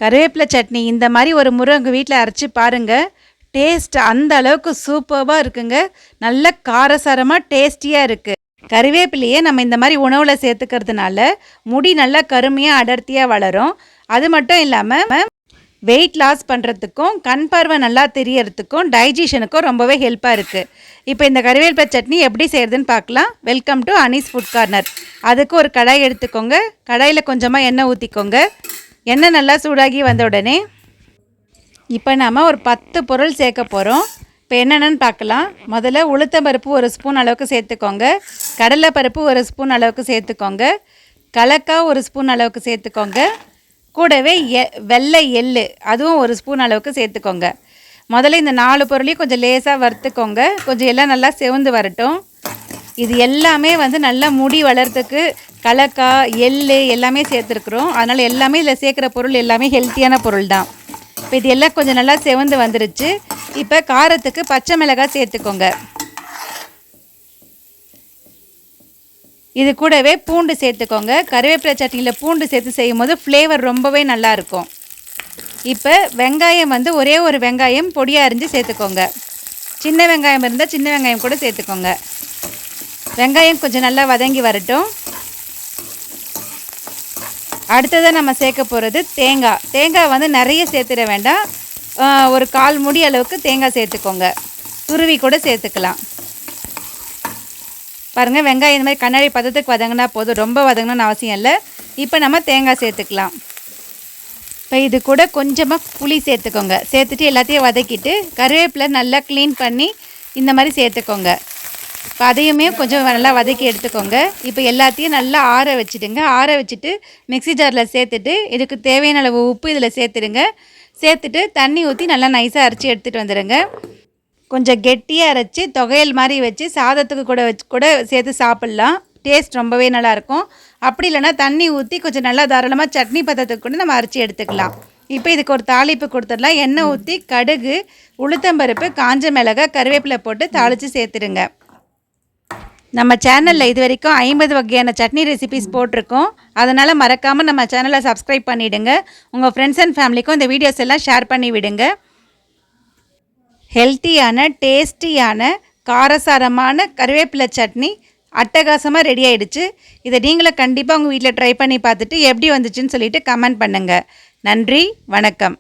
கருவேப்பிலை சட்னி இந்த மாதிரி ஒரு முறை உங்கள் வீட்டில் அரைச்சி பாருங்கள். டேஸ்ட் அந்த அளவுக்கு சூப்பராக இருக்குங்க. நல்ல காரசாரமாக டேஸ்டியாக இருக்குது. கருவேப்பிலையே நம்ம இந்த மாதிரி உணவில் சேர்த்துக்கிறதுனால முடி நல்லா கருமையாக அடர்த்தியாக வளரும். அது மட்டும் இல்லாமல் வெயிட் லாஸ் பண்ணுறதுக்கும் கண் பார்வை நல்லா தெரியறதுக்கும் டைஜஷனுக்கும் ரொம்பவே ஹெல்ப்பாக இருக்குது. இப்போ இந்த கருவேப்பிலை சட்னி எப்படி செய்கிறதுன்னு பார்க்கலாம். Welcome to Anees food corner. அதுக்கு ஒரு கடாய் எடுத்துக்கோங்க. கடாயில் கொஞ்சமாக எண்ணெய் ஊற்றிக்கோங்க. எண்ணெய் நல்லா சூடாகி வந்த உடனே இப்போ நாம் ஒரு 10 பொருள் சேர்க்க போகிறோம். இப்போ என்னென்னு பார்க்கலாம். முதல்ல உளுத்தம்பருப்பு 1 ஸ்பூன் அளவுக்கு சேர்த்துக்கோங்க. கடலைப்பருப்பு 1 ஸ்பூன் அளவுக்கு சேர்த்துக்கோங்க. கலக்காய் 1 ஸ்பூன் அளவுக்கு சேர்த்துக்கோங்க. கூடவே வெள்ளை எள்ளு அதுவும் 1 ஸ்பூன் அளவுக்கு சேர்த்துக்கோங்க. முதல்ல இந்த 4 பொருளையும் கொஞ்சம் லேசாக வறுத்துக்கோங்க. கொஞ்சம் எல்லாம் நல்லா செவந்து வரட்டும். இது எல்லாமே நல்லா முடி வளர்கிறதுக்கு கலக்காய் எள்ளு எல்லாமே சேர்த்துருக்குறோம். அதனால் எல்லாமே இதில் சேர்க்குற பொருள் எல்லாமே ஹெல்த்தியான பொருள் தான். இப்போ இது எல்லாம் கொஞ்சம் நல்லா செவந்து வந்துருச்சு. இப்போ காரத்துக்கு பச்சை மிளகாய் சேர்த்துக்கோங்க. இது கூடவே பூண்டு சேர்த்துக்கோங்க. கருவேப்பிலை சட்னியில் பூண்டு சேர்த்து செய்யும் போது ஃப்ளேவர் ரொம்பவே நல்லாயிருக்கும். இப்போ வெங்காயம் ஒரே ஒரு வெங்காயம் பொடியாக அரிஞ்சு சேர்த்துக்கோங்க. சின்ன வெங்காயம் இருந்தால் சின்ன வெங்காயம் கூட சேர்த்துக்கோங்க. வெங்காயம் கொஞ்சம் நல்லா வதங்கி வரட்டும். அடுத்ததாக நம்ம சேர்க்க போகிறது தேங்காய். தேங்காய் நிறைய சேர்த்துட வேண்டாம். ஒரு 1/4 மூடி அளவுக்கு தேங்காய் சேர்த்துக்கோங்க. துருவி கூட சேர்த்துக்கலாம். பாருங்கள், வெங்காயம் இந்த மாதிரி கண்ணாடி பதத்துக்கு வதங்கினா போதும், ரொம்ப வதங்கணும்னு அவசியம் இல்லை. இப்போ நம்ம தேங்காய் சேர்த்துக்கலாம். இப்போ இது கூட கொஞ்சமாக புளி சேர்த்துக்கோங்க. சேர்த்துட்டு எல்லாத்தையும் வதக்கிட்டு கருவேப்பிலை நல்லா க்ளீன் பண்ணி இந்த மாதிரி சேர்த்துக்கோங்க. இப்போ அதையுமே கொஞ்சம் நல்லா வதக்கி எடுத்துக்கோங்க. இப்போ எல்லாத்தையும் நல்லா ஆற வச்சுடுங்க. ஆற வச்சுட்டு மிக்ஸி ஜாரில் சேர்த்துட்டு இதுக்கு தேவையான அளவு உப்பு இதில் சேர்த்துடுங்க. சேர்த்துட்டு தண்ணி ஊற்றி நல்லா நைஸாக அரைச்சி எடுத்துகிட்டு வந்துடுங்க. கொஞ்சம் கெட்டியாக அரைச்சி தொகையல் மாதிரி வச்சு சாதத்துக்கு கூட சேர்த்து சாப்பிட்லாம். டேஸ்ட் ரொம்பவே நல்லாயிருக்கும். அப்படி இல்லைனா தண்ணி ஊற்றி கொஞ்சம் நல்லா தாராளமாக சட்னி பதத்துக்கு கூட நம்ம அரைச்சி எடுத்துக்கலாம். இப்போ இதுக்கு ஒரு தாளிப்பு கொடுத்துடலாம். எண்ணெய் ஊற்றி கடுகு, உளுத்தம்பருப்பு, காஞ்ச மிளகாய், கருவேப்பிலை போட்டு தாளித்து சேர்த்துடுங்க. நம்ம சேனலில் இது வரைக்கும் 50 வகையான சட்னி ரெசிபிஸ் போட்டிருக்கோம். அதனால் மறக்காமல் நம்ம சேனலை சப்ஸ்கிரைப் பண்ணிவிடுங்க. உங்கள் ஃப்ரெண்ட்ஸ் அண்ட் ஃபேமிலிக்கும் இந்த வீடியோஸ் எல்லாம் ஷேர் பண்ணி விடுங்க. ஹெல்த்தியான டேஸ்டியான காரசாரமான கருவேப்பிலை சட்னி அட்டகாசமாக ரெடி ஆகிடுச்சு. இதை நீங்களும் கண்டிப்பாக உங்கள் வீட்டில் ட்ரை பண்ணி பார்த்துட்டு எப்படி வந்துச்சுன்னு சொல்லிவிட்டு கமெண்ட் பண்ணுங்கள். நன்றி, வணக்கம்.